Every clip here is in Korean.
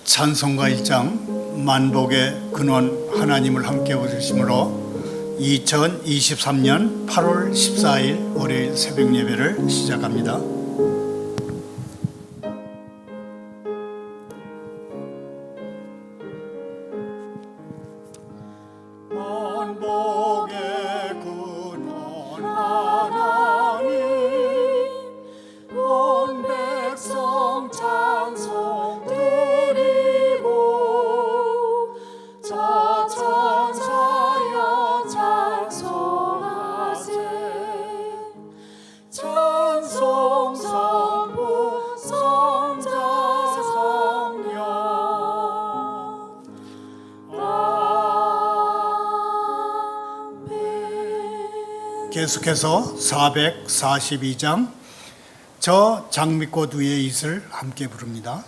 찬송가 1장 만복의 근원 하나님을 함께 부르심으로 2023년 8월 14일 월요일 새벽 예배를 시작합니다. 만복의 근원 하나님 온 백성 찬송 드리고 저 천사여 찬송하세 찬송 성부 성자 성령 아멘. 계속해서 442장 저 장미꽃 위에 있을 함께 부릅니다.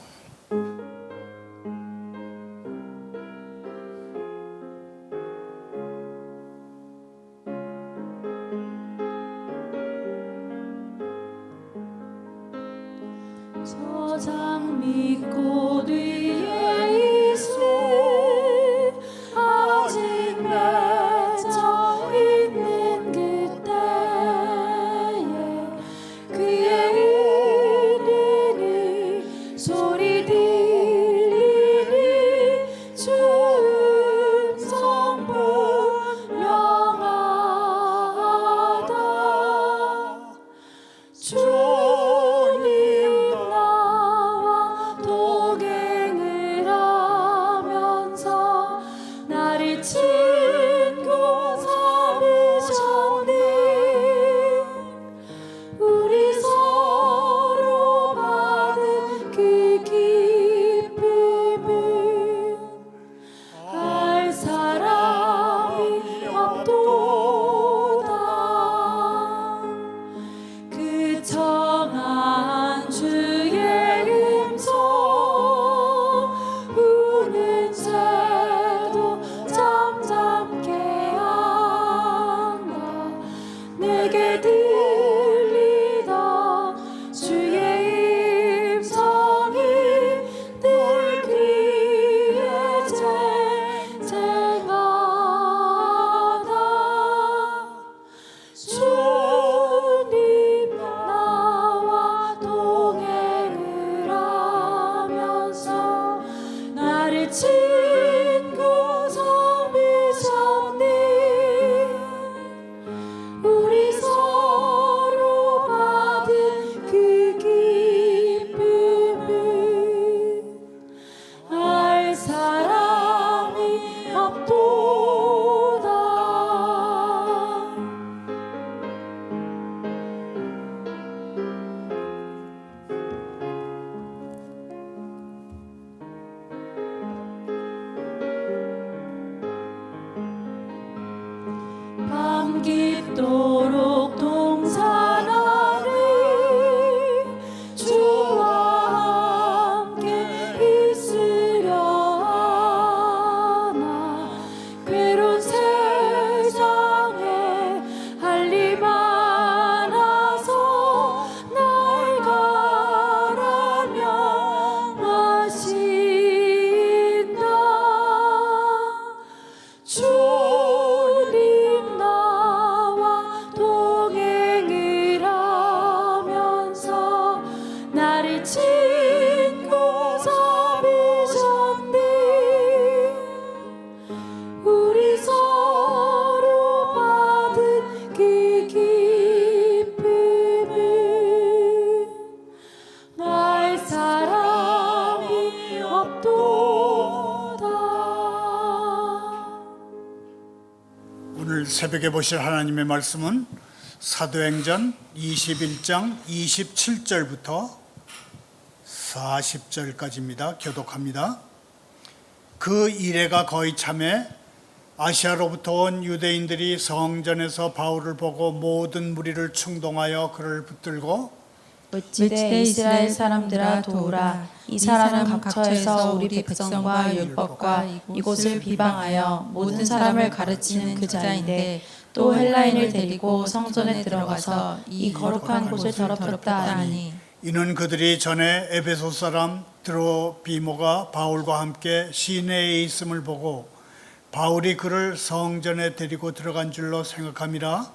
저 장미꽃 위에 있을 아직 맺혀 있는 그때에 그의 이르니 소리 들리니 주음 성부 명하다 주님 나와 동행을 하면서 나를 친구 삼으셨니 우리 서로 받은 그 기쁨은 알 사람이 없도다 그 청한 주의 음성 우는 새도 잠잠케 한다 내게 들리다 주의 음성이 늘 귀에 쟁쟁하다 주님 나와 동행을 하면서 나를 친구 삼으셨니 우리 서로 받은 그 기쁨은 알 사람이 없도다 밤 깊도록 동산하리 주와 함께 있으려 하나 괴로운 세상에 할 일 많아서 날 가라며 하신다 주님 나와 동행을 하면서 나를 친구 삼으셨니 우리 서로 받은 그 기쁨은 알 사람이 없도다 오늘 새벽에 보실 하나님의 말씀은 사도행전 21장 27절부터 40절까지입니다. 교독합니다. 그 이래가 거의 참에 아시아로부터 온 유대인들이 성전에서 바울을 보고 모든 무리를 충동하여 그를 붙들고 어찌되 이스라엘 사람들아 도우라 이 사람은 각처에서 우리 백성과 율법과 이곳을 비방하여 모든 사람을 가르치는 그 자인데 또 헬라인을 데리고 성전에 들어가서 이 거룩한 곳을 더럽혔다 하니 이는 그들이 전에 에베소 사람 드로비모가 바울과 함께 시내에 있음을 보고 바울이 그를 성전에 데리고 들어간 줄로 생각함이라.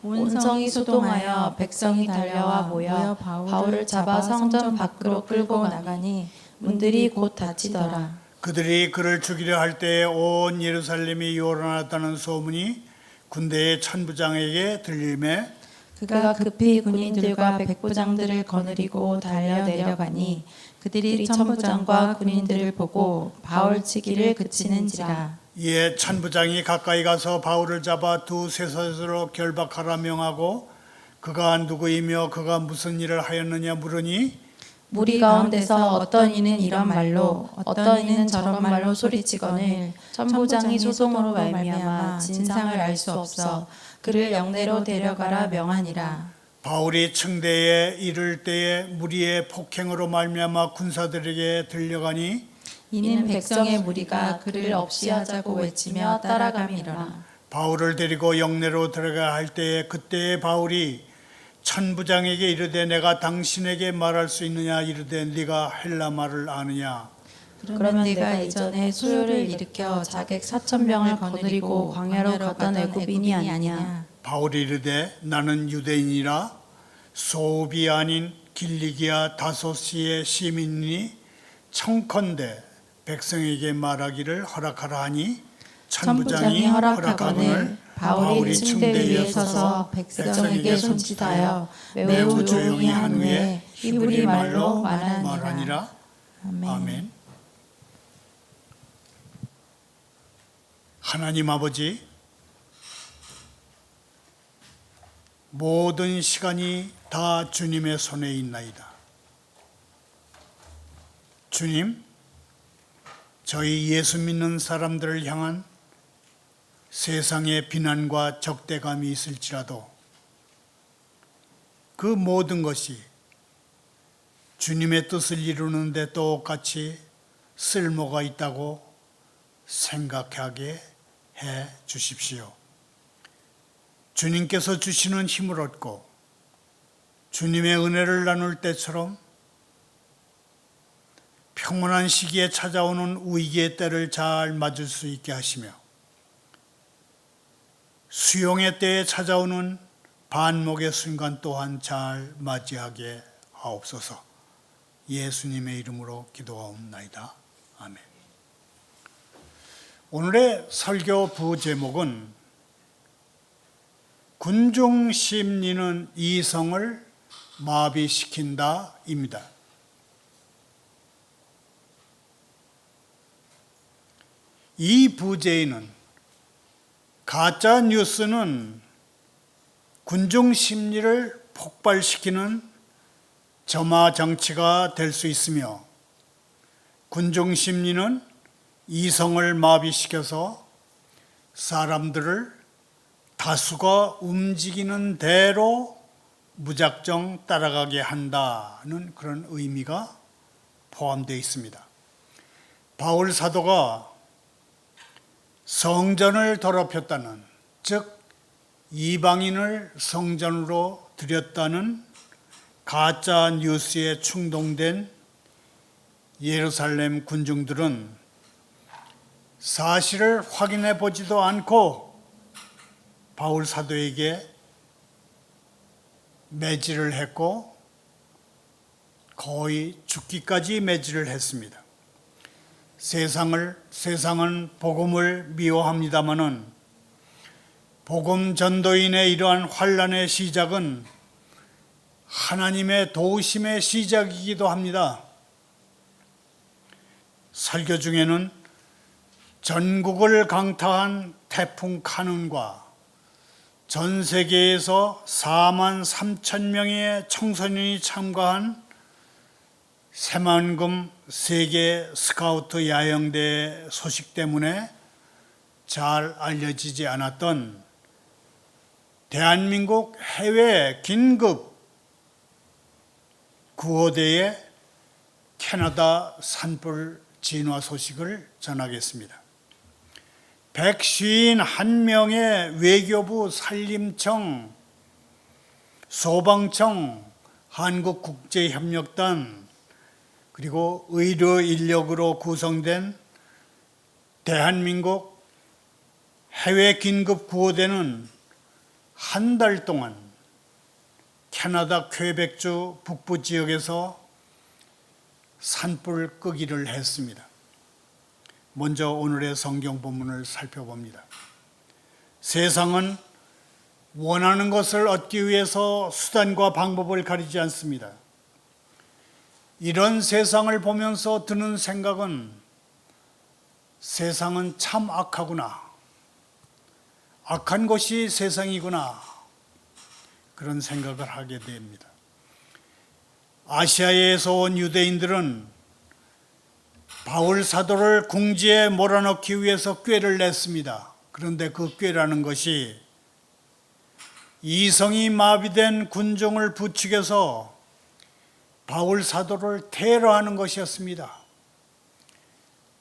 온 성이 소동하여 백성이 달려와 모여 바울을 잡아 성전 밖으로 끌고 나가니 문들이 곧 닫히더라. 그들이 그를 죽이려 할 때에 온 예루살렘이 요란하다는 소문이 군대의 천부장에게 들리매 그가 급히 군인들과 백부장들을 거느리고 달려 내려가니 그들이 천부장과 군인들을 보고 바울 치기를 그치는지라. 이에 천부장이 가까이 가서 바울을 잡아 두 쇠사슬로 결박하라 명하고 그가 누구이며 그가 무슨 일을 하였느냐 물으니 무리 가운데서 어떤 이는 이런 말로 어떤 이는 저런 말로 소리치거늘 천부장이 소송으로 말미암아 진상을 알 수 없어 그를 영내로 데려가라 명하니라. 바울이 층대에 이를 때에 무리의 폭행으로 말미암아 군사들에게 들려가니 이는 백성의 무리가 그를 없이하자고 외치며 따라감이라. 바울을 데리고 영내로 들어가 할 때에 그때에 바울이 천부장에게 이르되 내가 당신에게 말할 수 있느냐 이르되 네가 헬라 말을 아느냐. 그러면 네가 예전에 수요를 일으켜 자객 4,000명을 거느리고 광야로 갔던 애굽인이 아니냐. 바울이 이르되 나는 유대인이라 소읍이 아닌 길리기아 다소시의 시민이니 청컨대 백성에게 말하기를 허락하라 하니 천부장이 허락하거늘 바울이 층대 위에 서서 백성에게 손짓하여 매우 조용히 한 후에 히브리 말로 말하니라. 아멘. 하나님 아버지, 모든 시간이 다 주님의 손에 있나이다. 주님, 저희 예수 믿는 사람들을 향한 세상의 비난과 적대감이 있을지라도 그 모든 것이 주님의 뜻을 이루는데 똑같이 쓸모가 있다고 생각하게 해 주십시오. 주님께서 주시는 힘을 얻고 주님의 은혜를 나눌 때처럼 평온한 시기에 찾아오는 위기의 때를 잘 맞을 수 있게 하시며 수용의 때에 찾아오는 반목의 순간 또한 잘 맞이하게 하옵소서. 예수님의 이름으로 기도하옵나이다. 아멘. 오늘의 설교 부제목은 군중 심리는 이성을 마비시킨다입니다. 이 부제에는 가짜 뉴스는 군중 심리를 폭발시키는 점화 장치가 될 수 있으며 군중 심리는 이성을 마비시켜서 사람들을 다수가 움직이는 대로 무작정 따라가게 한다는 그런 의미가 포함되어 있습니다. 바울 사도가 성전을 더럽혔다는, 즉 이방인을 성전으로 들였다는 가짜 뉴스에 충동된 예루살렘 군중들은 사실을 확인해 보지도 않고 바울 사도에게 매질을 했고 거의 죽기까지 매질을 했습니다. 세상은 복음을 미워합니다마는 복음 전도인의 이러한 환난의 시작은 하나님의 도우심의 시작이기도 합니다. 설교 중에는 전국을 강타한 태풍 카눈과 전 세계에서 4만 3천 명의 청소년이 참가한 새만금 세계 스카우트 야영대 소식 때문에 잘 알려지지 않았던 대한민국 해외 긴급 구호대의 캐나다 산불 진화 소식을 전하겠습니다. 151명의 외교부, 산림청, 소방청, 한국국제협력단, 그리고 의료 인력으로 구성된 대한민국 해외 긴급 구호대는 한 달 동안 캐나다 퀘벡주 북부 지역에서 산불 끄기를 했습니다. 먼저 오늘의 성경 본문을 살펴봅니다. 세상은 원하는 것을 얻기 위해서 수단과 방법을 가리지 않습니다. 이런 세상을 보면서 드는 생각은 세상은 참 악하구나. 악한 것이 세상이구나. 그런 생각을 하게 됩니다. 아시아에서 온 유대인들은 바울 사도를 궁지에 몰아넣기 위해서 꾀를 냈습니다. 그런데 그 꾀라는 것이 이성이 마비된 군종을 부추겨서 바울 사도를 테러하는 것이었습니다.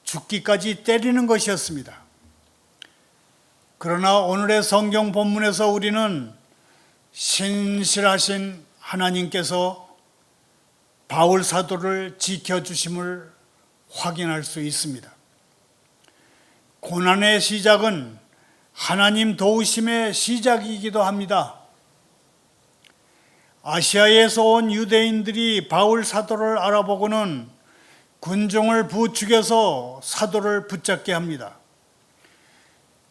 죽기까지 때리는 것이었습니다. 그러나 오늘의 성경 본문에서 우리는 신실하신 하나님께서 바울 사도를 지켜주심을 확인할 수 있습니다. 고난의 시작은 하나님 도우심의 시작이기도 합니다. 아시아에서 온 유대인들이 바울 사도를 알아보고는 군종을 부추겨서 사도를 붙잡게 합니다.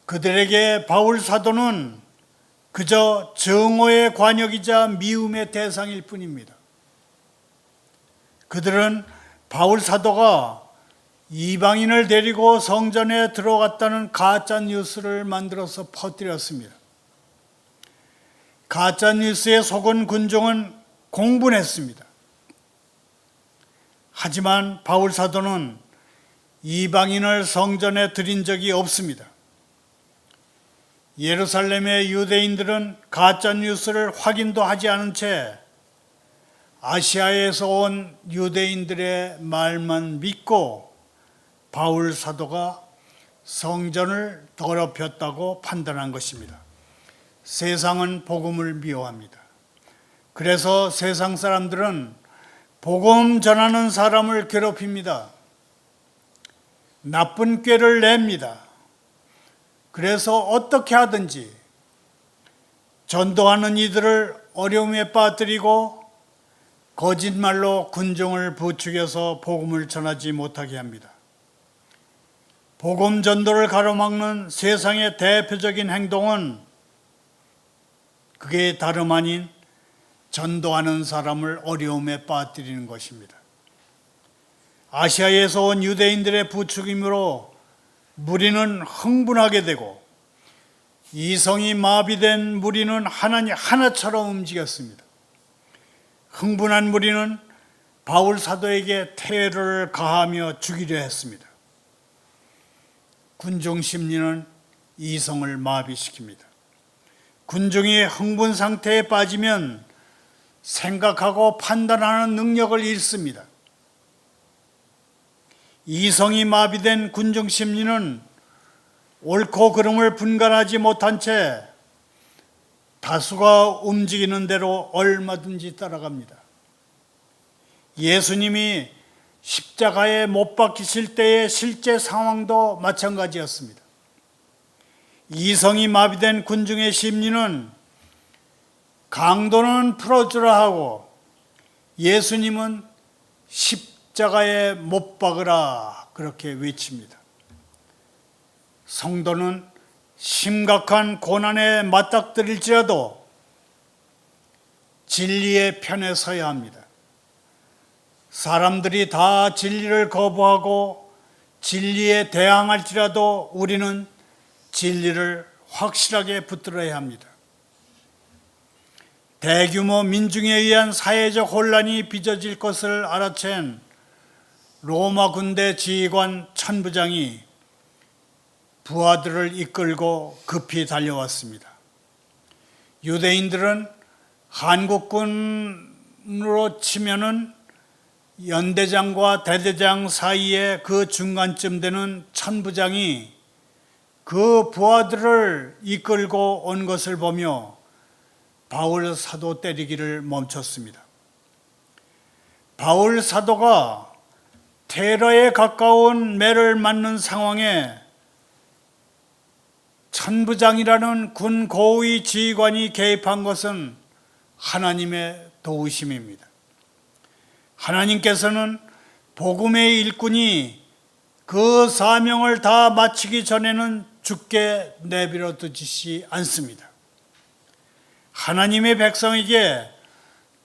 그들에게 바울 사도는 그저 정오의 관역이자 미움의 대상일 뿐입니다. 그들은 바울 사도가 이방인을 데리고 성전에 들어갔다는 가짜 뉴스를 만들어서 퍼뜨렸습니다. 가짜 뉴스에 속은 군종은 공분했습니다. 하지만 바울 사도는 이방인을 성전에 들인 적이 없습니다. 예루살렘의 유대인들은 가짜 뉴스를 확인도 하지 않은 채 아시아에서 온 유대인들의 말만 믿고 바울 사도가 성전을 더럽혔다고 판단한 것입니다. 세상은 복음을 미워합니다. 그래서 세상 사람들은 복음 전하는 사람을 괴롭힙니다. 나쁜 꾀를 냅니다. 그래서 어떻게 하든지 전도하는 이들을 어려움에 빠뜨리고 거짓말로 군종을 부추겨서 복음을 전하지 못하게 합니다. 복음 전도를 가로막는 세상의 대표적인 행동은 그게 다름 아닌 전도하는 사람을 어려움에 빠뜨리는 것입니다. 아시아에서 온 유대인들의 부추김으로 무리는 흥분하게 되고 이성이 마비된 무리는 하나처럼 움직였습니다. 흥분한 무리는 바울 사도에게 테러를 가하며 죽이려 했습니다. 군종 심리는 이성을 마비시킵니다. 군종이 흥분 상태에 빠지면 생각하고 판단하는 능력을 잃습니다. 이성이 마비된 군종 심리는 옳고 그름을 분간하지 못한 채 다수가 움직이는 대로 얼마든지 따라갑니다. 예수님이 십자가에 못 박히실 때의 실제 상황도 마찬가지였습니다. 이성이 마비된 군중의 심리는 강도는 풀어주라 하고 예수님은 십자가에 못 박으라 그렇게 외칩니다. 성도는 심각한 고난에 맞닥뜨릴지라도 진리의 편에 서야 합니다. 사람들이 다 진리를 거부하고 진리에 대항할지라도 우리는 진리를 확실하게 붙들어야 합니다. 대규모 민중에 의한 사회적 혼란이 빚어질 것을 알아챈 로마 군대 지휘관 천부장이 부하들을 이끌고 급히 달려왔습니다. 유대인들은 한국군으로 치면은 연대장과 대대장 사이에 그 중간쯤 되는 천부장이 그 부하들을 이끌고 온 것을 보며 바울 사도 때리기를 멈췄습니다. 바울 사도가 테러에 가까운 매를 맞는 상황에 천부장이라는 군 고위 지휘관이 개입한 것은 하나님의 도우심입니다. 하나님께서는 복음의 일꾼이 그 사명을 다 마치기 전에는 죽게 내버려 두지 않습니다. 하나님의 백성에게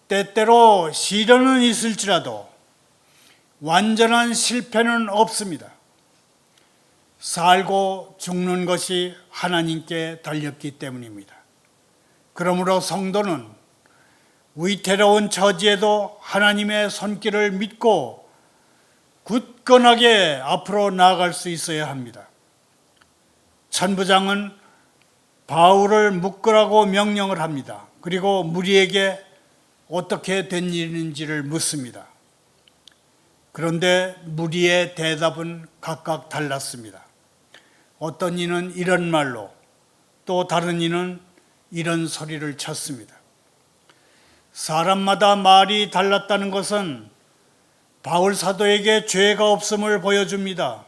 때때로 시련은 있을지라도 완전한 실패는 없습니다. 살고 죽는 것이 하나님께 달렸기 때문입니다. 그러므로 성도는 위태로운 처지에도 하나님의 손길을 믿고 굳건하게 앞으로 나아갈 수 있어야 합니다. 천부장은 바울을 묶으라고 명령을 합니다. 그리고 무리에게 어떻게 된 일인지를 묻습니다. 그런데 무리의 대답은 각각 달랐습니다. 어떤 이는 이런 말로, 또 다른 이는 이런 소리를 쳤습니다. 사람마다 말이 달랐다는 것은 바울 사도에게 죄가 없음을 보여줍니다.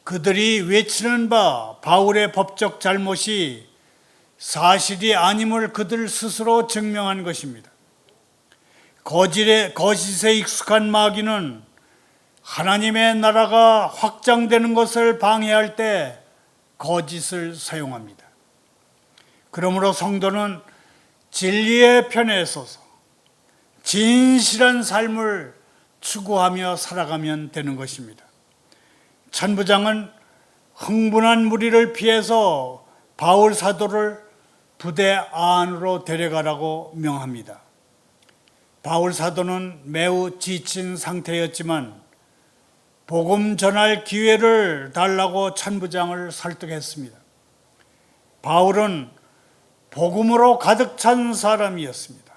그들이 외치는 바 바울의 법적 잘못이 사실이 아님을 그들 스스로 증명한 것입니다. 거짓에 익숙한 마귀는 하나님의 나라가 확장되는 것을 방해할 때 거짓을 사용합니다. 그러므로 성도는 진리의 편에 서서 진실한 삶을 추구하며 살아가면 되는 것입니다. 천부장은 흥분한 무리를 피해서 바울 사도를 부대 안으로 데려가라고 명합니다. 바울 사도는 매우 지친 상태였지만 복음 전할 기회를 달라고 천부장을 설득했습니다. 바울은 복음으로 가득 찬 사람이었습니다.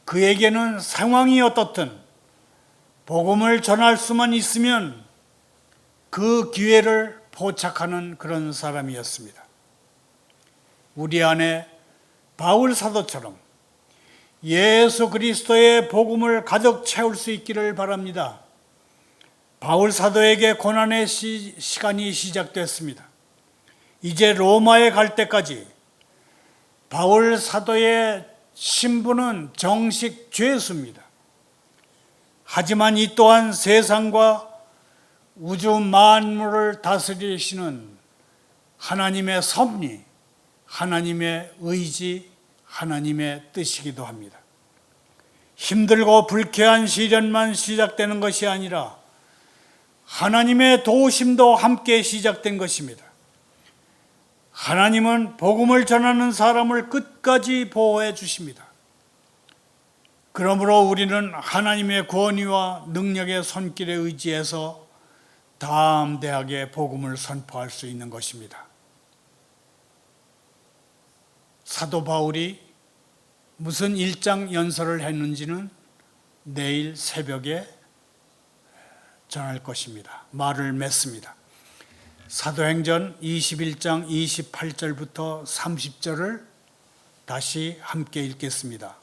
그에게는 상황이 어떻든 복음을 전할 수만 있으면 그 기회를 포착하는 그런 사람이었습니다. 우리 안에 바울 사도처럼 예수 그리스도의 복음을 가득 채울 수 있기를 바랍니다. 바울 사도에게 고난의 시간이 시작됐습니다. 이제 로마에 갈 때까지 바울 사도의 신분은 정식 죄수입니다. 하지만 이 또한 세상과 우주 만물을 다스리시는 하나님의 섭리, 하나님의 의지, 하나님의 뜻이기도 합니다. 힘들고 불쾌한 시련만 시작되는 것이 아니라 하나님의 도우심도 함께 시작된 것입니다. 하나님은 복음을 전하는 사람을 끝까지 보호해 주십니다. 그러므로 우리는 하나님의 권위와 능력의 손길에 의지해서 담대하게 복음을 선포할 수 있는 것입니다. 사도 바울이 무슨 일장 연설을 했는지는 내일 새벽에 전할 것입니다. 말을 맺습니다. 사도행전 21장 28절부터 30절을 다시 함께 읽겠습니다.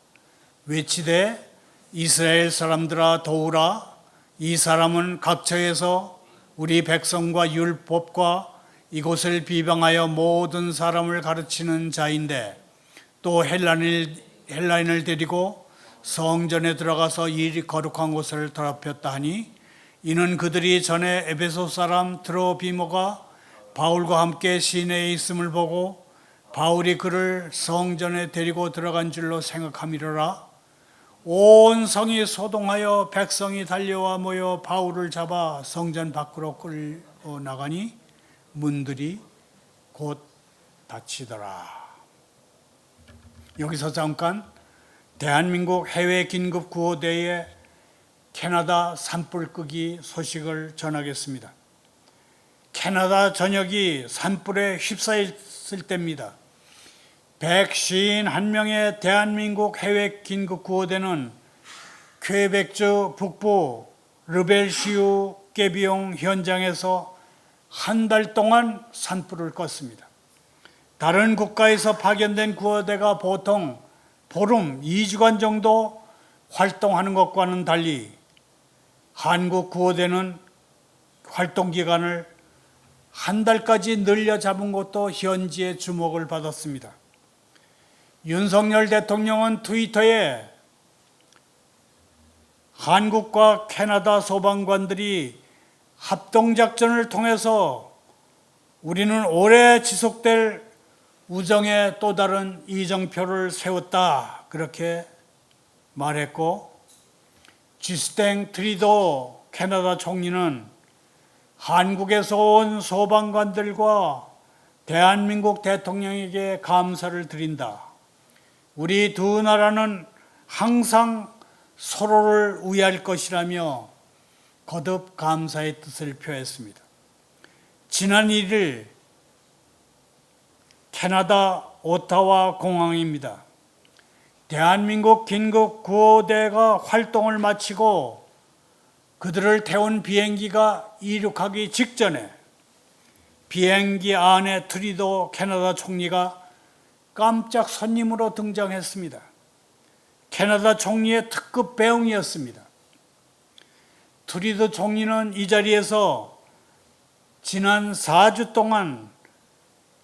외치되 이스라엘 사람들아 도우라. 이 사람은 각처에서 우리 백성과 율법과 이곳을 비방하여 모든 사람을 가르치는 자인데 또 헬라인을 데리고 성전에 들어가서 이 거룩한 곳을 더럽혔다 하니 이는 그들이 전에 에베소 사람 드로비모가 바울과 함께 시내에 있음을 보고 바울이 그를 성전에 데리고 들어간 줄로 생각함이로라. 온 성이 소동하여 백성이 달려와 모여 바울을 잡아 성전 밖으로 끌고 나가니 문들이 곧 닫히더라. 여기서 잠깐 대한민국 해외 긴급 구호대의 캐나다 산불 끄기 소식을 전하겠습니다. 캐나다 전역이 산불에 휩싸였을 때입니다. 151명의 대한민국 해외 긴급 구호대는 퀘벡주 북부 르벨시우 깨비용 현장에서 한 달 동안 산불을 껐습니다. 다른 국가에서 파견된 구호대가 보통 보름 2주간 정도 활동하는 것과는 달리 한국 구호대는 활동 기간을 한 달까지 늘려 잡은 것도 현지의 주목을 받았습니다. 윤석열 대통령은 트위터에 한국과 캐나다 소방관들이 합동작전을 통해서 우리는 오래 지속될 우정의 또 다른 이정표를 세웠다, 그렇게 말했고, 지스탱 트리도 캐나다 총리는 한국에서 온 소방관들과 대한민국 대통령에게 감사를 드린다. 우리 두 나라는 항상 서로를 위할 것이라며 거듭 감사의 뜻을 표했습니다. 지난 1일 캐나다 오타와 공항입니다. 대한민국 긴급 구호대가 활동을 마치고 그들을 태운 비행기가 이륙하기 직전에 비행기 안에 트리도 캐나다 총리가 깜짝 손님으로 등장했습니다. 캐나다 총리의 특급 배웅이었습니다. 트리도 총리는 이 자리에서 지난 4주 동안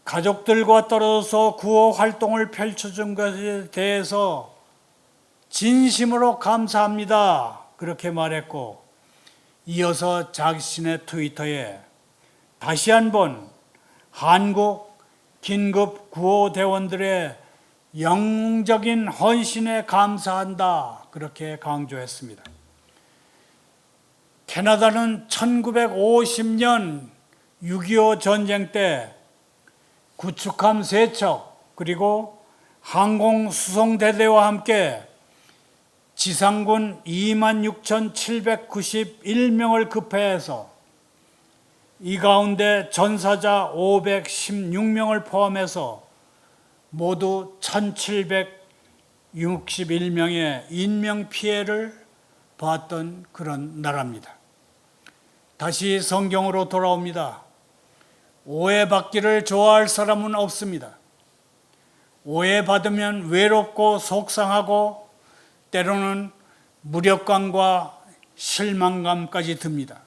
가족들과 떨어져서 구호 활동을 펼쳐준 것에 대해서 진심으로 감사합니다, 그렇게 말했고, 이어서 자신의 트위터에 다시 한번 한국 긴급 구호 대원들의 영웅적인 헌신에 감사한다, 그렇게 강조했습니다. 캐나다는 1950년 6.25 전쟁 때 구축함 3척 그리고 항공 수송대대와 함께 지상군 26,791명을 급회해서 이 가운데 전사자 516명을 포함해서 모두 1,761명의 인명피해를 봤던 그런 나라입니다. 다시 성경으로 돌아옵니다. 오해받기를 좋아할 사람은 없습니다. 오해받으면 외롭고 속상하고 때로는 무력감과 실망감까지 듭니다.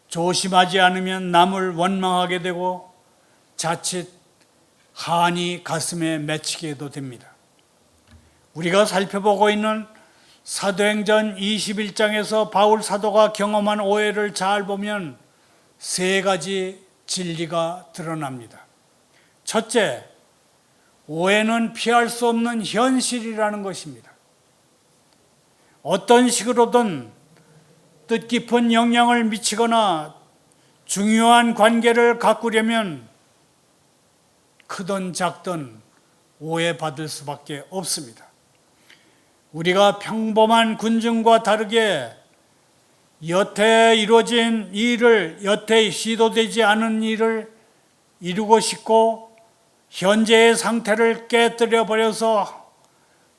조심하지 않으면 남을 원망하게 되고 자칫 한이 가슴에 맺히게도 됩니다. 우리가 살펴보고 있는 사도행전 21장에서 바울 사도가 경험한 오해를 잘 보면 3가지 진리가 드러납니다. 첫째, 오해는 피할 수 없는 현실이라는 것입니다. 어떤 식으로든 뜻깊은 영향을 미치거나 중요한 관계를 가꾸려면 크든 작든 오해받을 수밖에 없습니다. 우리가 평범한 군중과 다르게 여태 이루어진 일을, 여태 시도되지 않은 일을 이루고 싶고 현재의 상태를 깨뜨려 버려서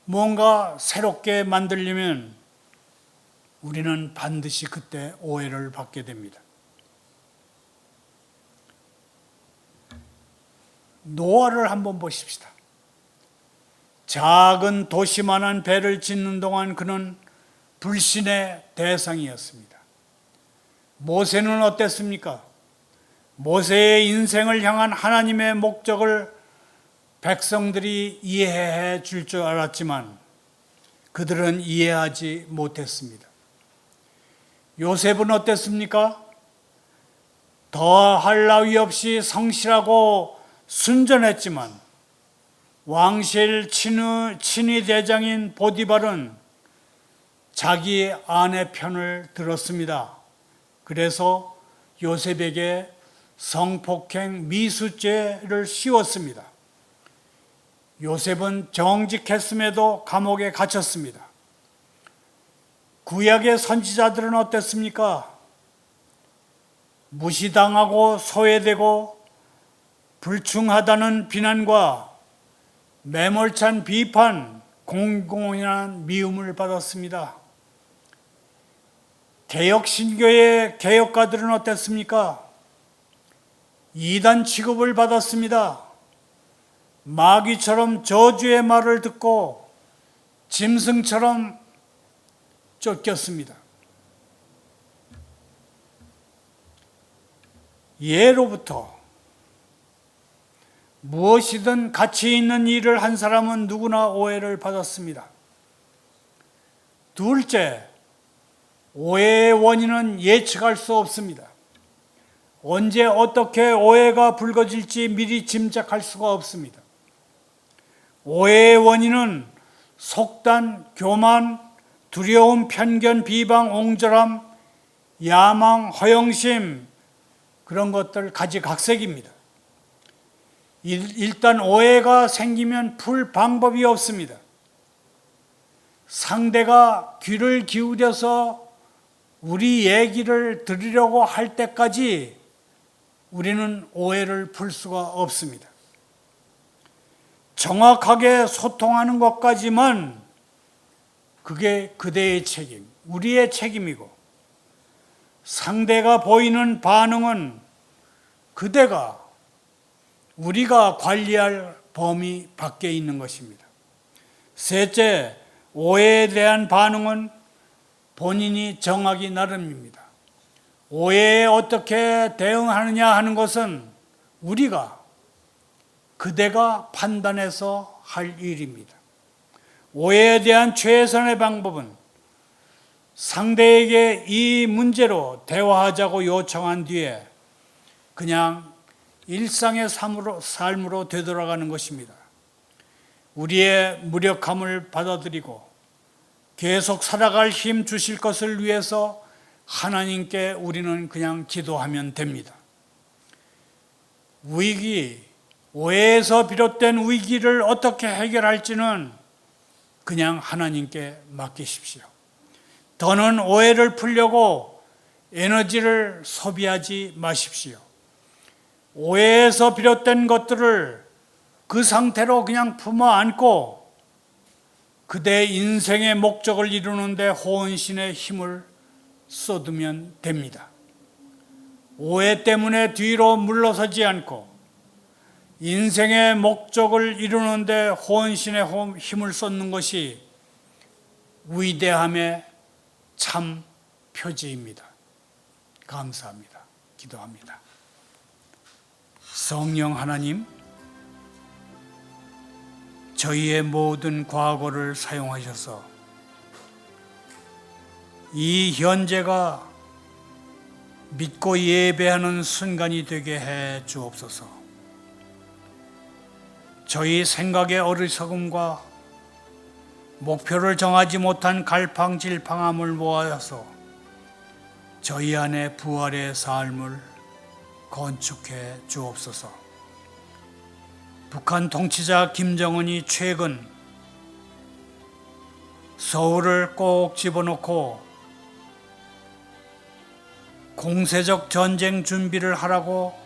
뭔가 새롭게 만들려면 우리는 반드시 그때 오해를 받게 됩니다. 노아를 한번 보십시다. 작은 도시만한 배를 짓는 동안 그는 불신의 대상이었습니다. 모세는 어땠습니까? 모세의 인생을 향한 하나님의 목적을 백성들이 이해해 줄 줄 알았지만 그들은 이해하지 못했습니다. 요셉은 어땠습니까? 더할 나위 없이 성실하고 순전했지만 왕실 친위 대장인 보디발은 자기 아내 편을 들었습니다. 그래서 요셉에게 성폭행 미수죄를 씌웠습니다. 요셉은 정직했음에도 감옥에 갇혔습니다. 구약의 선지자들은 어땠습니까? 무시당하고 소외되고 불충하다는 비난과 매몰찬 비판, 공공연한 미움을 받았습니다. 개혁신교의 개혁가들은 어땠습니까? 이단 취급을 받았습니다. 마귀처럼 저주의 말을 듣고 짐승처럼 쫓겼습니다. 예로부터 무엇이든 가치 있는 일을 한 사람은 누구나 오해를 받았습니다. 둘째, 오해의 원인은 예측할 수 없습니다. 언제 어떻게 오해가 불거질지 미리 짐작할 수가 없습니다. 오해의 원인은 속단, 교만, 두려움, 편견, 비방, 옹졸함, 야망, 허영심, 그런 것들 가지각색입니다. 일단 오해가 생기면 풀 방법이 없습니다. 상대가 귀를 기울여서 우리 얘기를 들으려고 할 때까지 우리는 오해를 풀 수가 없습니다. 정확하게 소통하는 것까지만 그게 그대의 책임, 우리의 책임이고, 상대가 보이는 반응은 우리가 관리할 범위 밖에 있는 것입니다. 셋째, 오해에 대한 반응은 본인이 정하기 나름입니다. 오해에 어떻게 대응하느냐 하는 것은 그대가 판단해서 할 일입니다. 오해에 대한 최선의 방법은 상대에게 이 문제로 대화하자고 요청한 뒤에 그냥 일상의 삶으로 되돌아가는 것입니다. 우리의 무력함을 받아들이고 계속 살아갈 힘 주실 것을 위해서 하나님께 우리는 그냥 기도하면 됩니다. 오해에서 비롯된 위기를 어떻게 해결할지는 그냥 하나님께 맡기십시오. 더는 오해를 풀려고 에너지를 소비하지 마십시오. 오해에서 비롯된 것들을 그 상태로 그냥 품어 안고 그대 인생의 목적을 이루는 데 혼신의 힘을 쏟으면 됩니다. 오해 때문에 뒤로 물러서지 않고 인생의 목적을 이루는 데 혼신의 힘을 쏟는 것이 위대함의 참 표지입니다. 감사합니다. 기도합니다. 성령 하나님, 저희의 모든 과거를 사용하셔서 이 현재가 믿고 예배하는 순간이 되게 해 주옵소서. 저희 생각의 어리석음과 목표를 정하지 못한 갈팡질팡함을 모아서 저희 안에 부활의 삶을 건축해 주옵소서. 북한 통치자 김정은이 최근 서울을 꼭 집어넣고 공세적 전쟁 준비를 하라고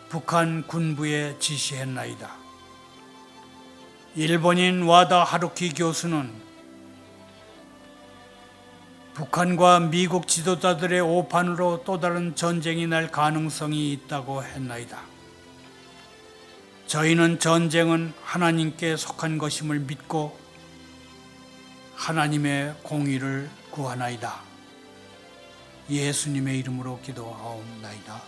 북한 군부에 지시했나이다. 일본인 와다 하루키 교수는 북한과 미국 지도자들의 오판으로 또 다른 전쟁이 날 가능성이 있다고 했나이다. 저희는 전쟁은 하나님께 속한 것임을 믿고 하나님의 공의를 구하나이다. 예수님의 이름으로 기도하옵나이다.